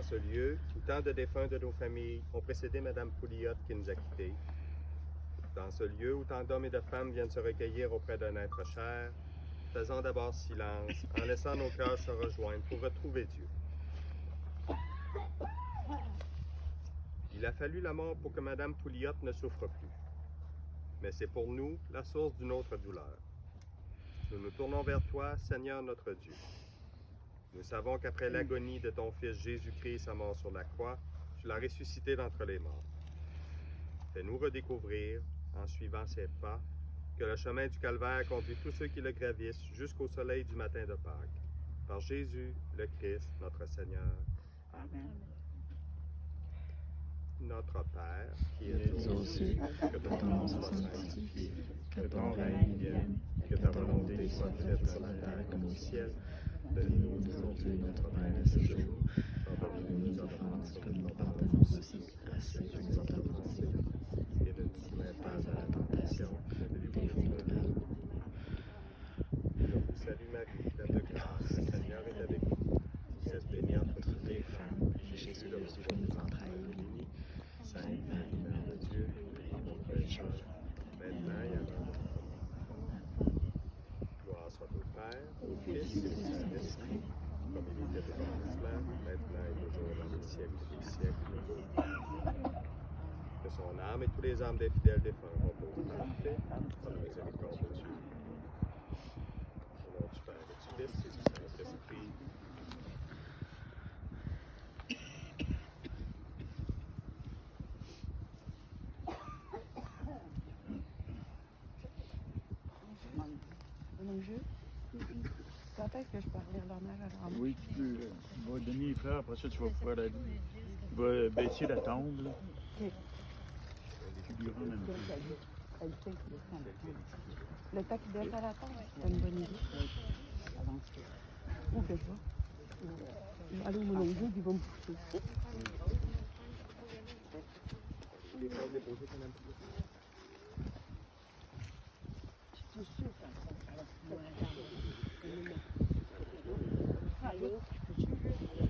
Dans ce lieu, où tant de défunts de nos familles ont précédé Mme Pouliot qui nous a quittés. Dans ce lieu où tant d'hommes et de femmes viennent se recueillir auprès d'un être cher, faisons d'abord silence, en laissant nos cœurs se rejoindre pour retrouver Dieu. Il a fallu la mort pour que Mme Pouliot ne souffre plus. Mais c'est pour nous la source d'une autre douleur. Nous nous tournons vers toi, Seigneur notre Dieu. Nous savons qu'après l'agonie de ton Fils Jésus-Christ et sa mort sur la croix, tu l'as ressuscité d'entre les morts. Fais-nous redécouvrir, en suivant ses pas, que le chemin du calvaire conduit tous ceux qui le gravissent jusqu'au soleil du matin de Pâques. Par Jésus, le Christ, notre Seigneur. Amen. Notre Père, qui es aux cieux, que ton nom soit sanctifié, Que ton règne vienne, que ta volonté soit faite sur la terre comme au ciel. Donne-nous aujourd'hui notre pain de ce jour. Pardonne-nous nos offenses, comme nous pardonnons aussi à ceux qui nous ont offensés. Et ne nous mets pas à la tentation, mais délivre-nous du mal. Salut Marie, pleine de grâce, le Seigneur est avec vous. Vous êtes bénie entre toutes les femmes, et Jésus, le fruit de vos entrailles, est béni. Sainte Marie, Mère de Dieu, prie pour nous pécheurs, Maintenant et à l'heure de notre mort. Gloire soit au Père, au Fils et au Saint-Esprit, comme il était au commencement, maintenant et toujours dans les siècles des siècles. Que son âme et tous les âmes des fidèles défunts reposent dans la paix, par la miséricorde de Dieu. Au nom du Père et du Fils et du Saint-Esprit. Quand est-ce que je peux relire l'honneur à l'âme? Oui, tu vas donner les fleurs, après ça, tu vas pouvoir aller. Tu vas baisser la tombe, là. Ok. Tu lui rends même plus. Elle sait qu'il est sans le Le temps qu'il baisse à la tombe, c'est une bonne idée. Où que je vais? Je vais aller au mon oncle, il va me pousser. Les fleurs déposées, Madame Pouliot.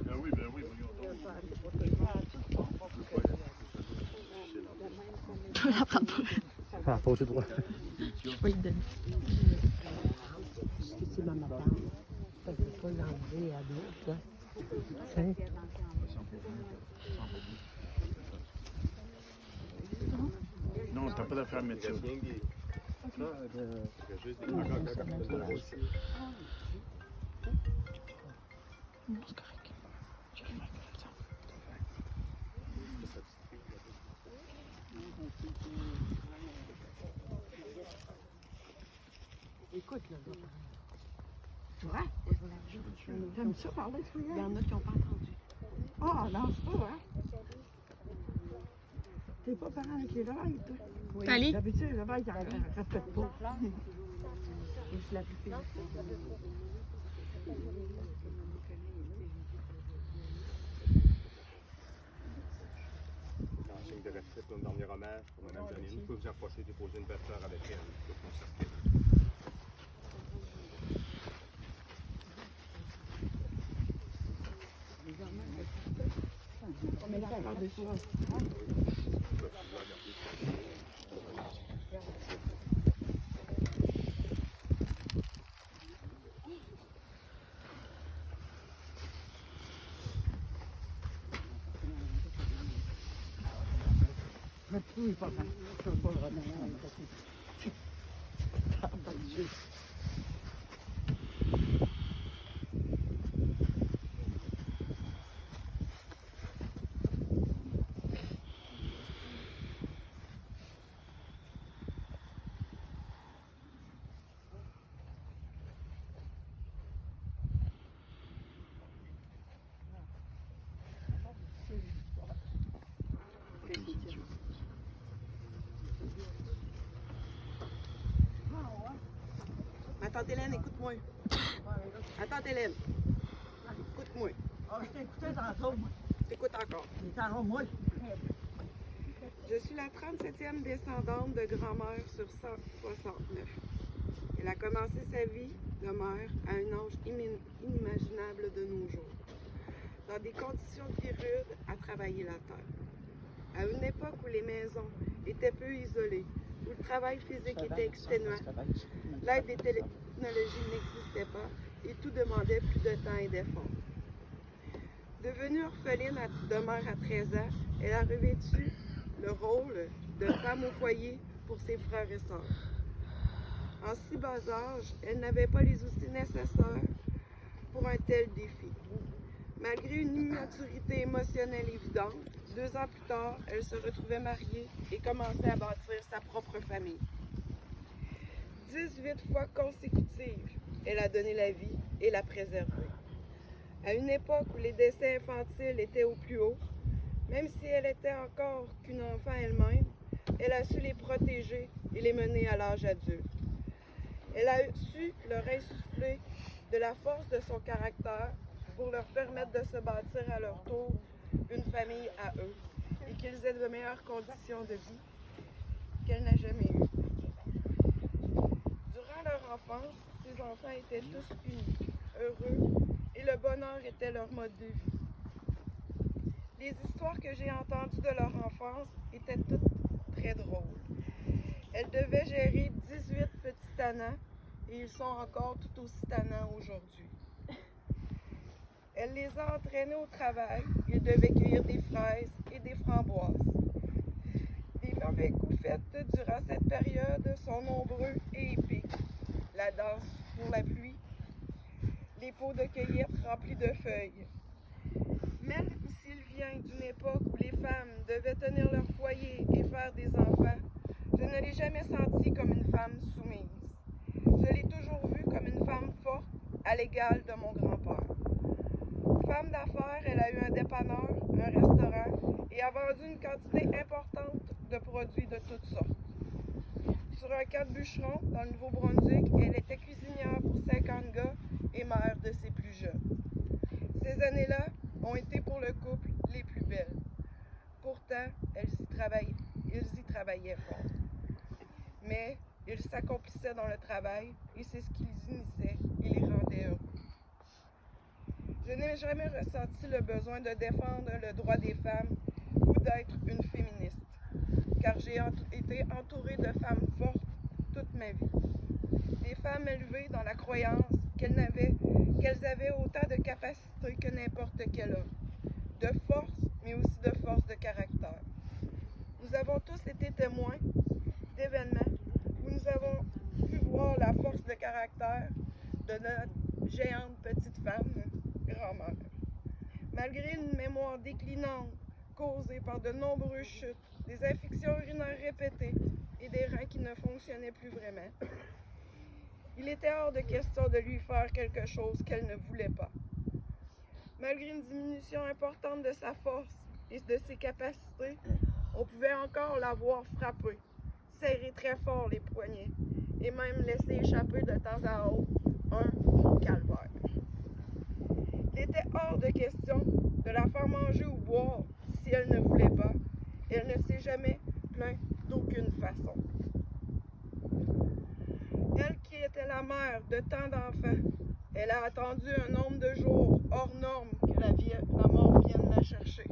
Ben oui, voyons donc. Je peux la prendre pour Ah, pas droit. je vais lui donner. C'est ma maman. Ça ne peut pas l'enlever à d'autres. Non, t'as pas d'affaire à mettre ça. Il y a bien des... Il y a juste des... Encore aussi. Non, c'est correct. Écoute, là. Ouais? J'aime ça parler, toi. Il y en a qui n'ont pas entendu. Ah, non, c'est pas vrai. T'es pas parent avec les oreilles, toi? Oui. Allez. D'habitude, les oreilles, ils ne respectent pas. Et je la plus En signe de respect pour une dernière hommage pour Mme Janine, vous pouvez vous approcher, déposer une belle fleur avec elle. Le concerter. On met la fleur dessus. Oui, pas mal. Je ne peux pas le remettre. Attends, Hélène, écoute-moi. Attends, Hélène. Écoute-moi. Ah, je t'ai écouté tantôt. Écoute encore. C'est en moi. Je suis la 37e descendante de grand-mère sur 169. Elle a commencé sa vie de mère à un âge inimaginable de nos jours. Dans des conditions de vie rudes à travailler la terre. À une époque où les maisons étaient peu isolées, où le travail physique était exténuant, l'aide des technologies n'existait pas et tout demandait plus de temps et d'efforts. Devenue orpheline de mère à 13 ans, elle a revêtu le rôle de femme au foyer pour ses frères et sœurs. En si bas âge, elle n'avait pas les outils nécessaires pour un tel défi. Malgré une immaturité émotionnelle évidente, 2 ans plus tard, elle se retrouvait mariée et commençait à bâtir sa propre famille. 18 fois consécutives, elle a donné la vie et l'a préservée. À une époque où les décès infantiles étaient au plus haut, même si elle était encore qu'une enfant elle-même, elle a su les protéger et les mener à l'âge adulte. Elle a su leur insuffler de la force de son caractère pour leur permettre de se bâtir à leur tour une famille à eux et qu'ils aient de meilleures conditions de vie qu'elle n'a jamais eues. Durant leur enfance, ces enfants étaient tous unis, heureux, et le bonheur était leur mode de vie. Les histoires que j'ai entendues de leur enfance étaient toutes très drôles. Elles devaient gérer 18 petits tannants et ils sont encore tout aussi tannants aujourd'hui. Elle les a entraînés au travail. Ils devaient cueillir des fraises et des framboises. Les mauvais coups faits durant cette période sont nombreux et épiques. La danse pour la pluie, les pots de cueillette remplis de feuilles. Même s'il vient d'une époque où les femmes devaient tenir leur foyer et faire des enfants, je ne l'ai jamais sentie comme une femme soumise. Je l'ai toujours vue comme une femme forte, à l'égal de mon grand-père. Femme d'affaires, elle a eu un dépanneur, un restaurant et a vendu une quantité importante de produits de toutes sortes. Sur un camp de bûcheron, dans le Nouveau-Brunswick, elle était cuisinière pour 50 gars et mère de ses plus jeunes. Ces années-là ont été pour le couple les plus belles. Pourtant, ils y travaillaient fort. Mais ils s'accomplissaient dans le travail et c'est ce qui les unissait et les rendait heureux. Je n'ai jamais ressenti le besoin de défendre le droit des femmes ou d'être une féministe, car j'ai été entourée de femmes fortes toute ma vie. Des femmes élevées dans la croyance qu'elles avaient autant de capacités que n'importe quel homme, de force, mais aussi de force de caractère. Nous avons tous été témoins d'événements où nous avons pu voir la force de caractère de notre géante petite femme, grand-mère. Malgré une mémoire déclinante causée par de nombreuses chutes, des infections urinaires répétées et des reins qui ne fonctionnaient plus vraiment, il était hors de question de lui faire quelque chose qu'elle ne voulait pas. Malgré une diminution importante de sa force et de ses capacités, on pouvait encore la voir frapper, serrer très fort les poignets et même laisser échapper de temps à autre un mot calvaire. Il était hors de question de la faire manger ou boire si elle ne voulait pas. Elle ne s'est jamais plainte d'aucune façon. Elle qui était la mère de tant d'enfants, elle a attendu un nombre de jours hors norme que la mort vienne la chercher.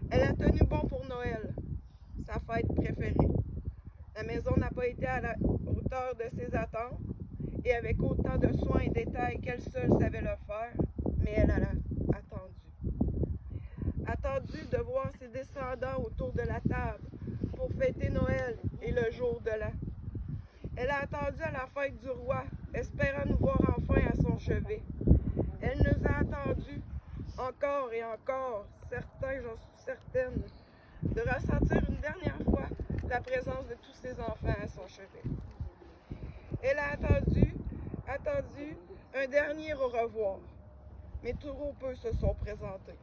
Elle a tenu bon pour Noël, sa fête préférée. La maison n'a pas été à la hauteur de ses attentes et avec autant de soins et détails qu'elle seule savait le faire, mais elle a attendu. Attendu de voir ses descendants autour de la table pour fêter Noël et le jour de l'an. Elle a attendu à la fête du roi, espérant nous voir enfin à son chevet. Elle nous a attendu encore et encore, certains, j'en suis certaine, de ressentir une dernière fois la présence de tous ses enfants à son chevet. Elle a attendu un dernier au revoir, mais trop peu se sont présentés.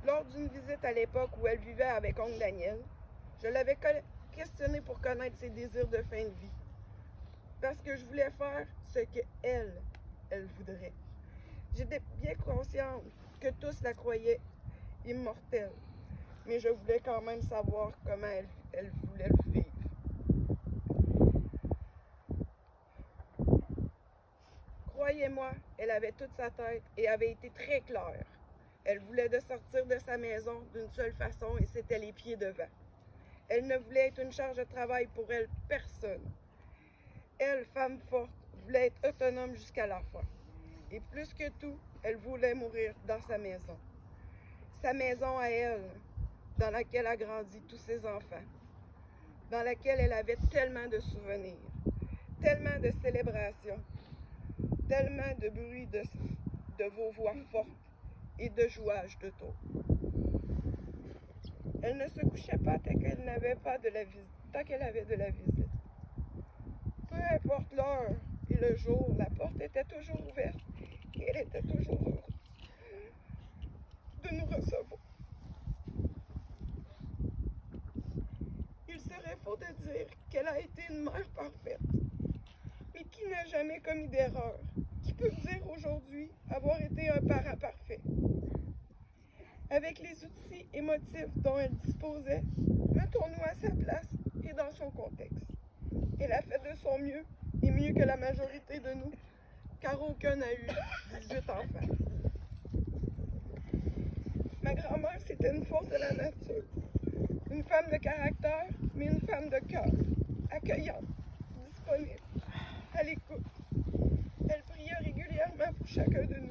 Lors d'une visite à l'époque où elle vivait avec oncle Daniel, je l'avais questionné pour connaître ses désirs de fin de vie, parce que je voulais faire ce qu'elle voudrait. J'étais bien consciente que tous la croyaient immortelle, mais je voulais quand même savoir comment elle voulait le vivre. Croyez-moi, elle avait toute sa tête et avait été très claire. Elle voulait de sortir de sa maison d'une seule façon et c'était les pieds devant. Elle ne voulait être une charge de travail pour elle, personne. Elle, femme forte, voulait être autonome jusqu'à la fin. Et plus que tout, elle voulait mourir dans sa maison. Sa maison à elle, dans laquelle a grandi tous ses enfants, dans laquelle elle avait tellement de souvenirs, tellement de célébrations, tellement de bruit de vos voix fortes et de jouage de tour. Elle ne se couchait pas tant qu'elle n'avait pas de la visite, tant qu'elle avait de la visite. Peu importe l'heure et le jour, la porte était toujours ouverte et elle était toujours heureuse de nous recevoir. Il serait faux de dire qu'elle a été une mère parfaite, mais qui n'a jamais commis d'erreur? Qui peut dire aujourd'hui avoir été un parent parfait? Avec les outils émotifs dont elle disposait, mettons-nous à sa place et dans son contexte. Elle a fait de son mieux, et mieux que la majorité de nous, car aucun n'a eu 18 enfants. Ma grand-mère, c'était une force de la nature. Une femme de caractère, mais une femme de cœur, accueillante, disponible, à l'écoute. Elle priait régulièrement pour chacun de nous.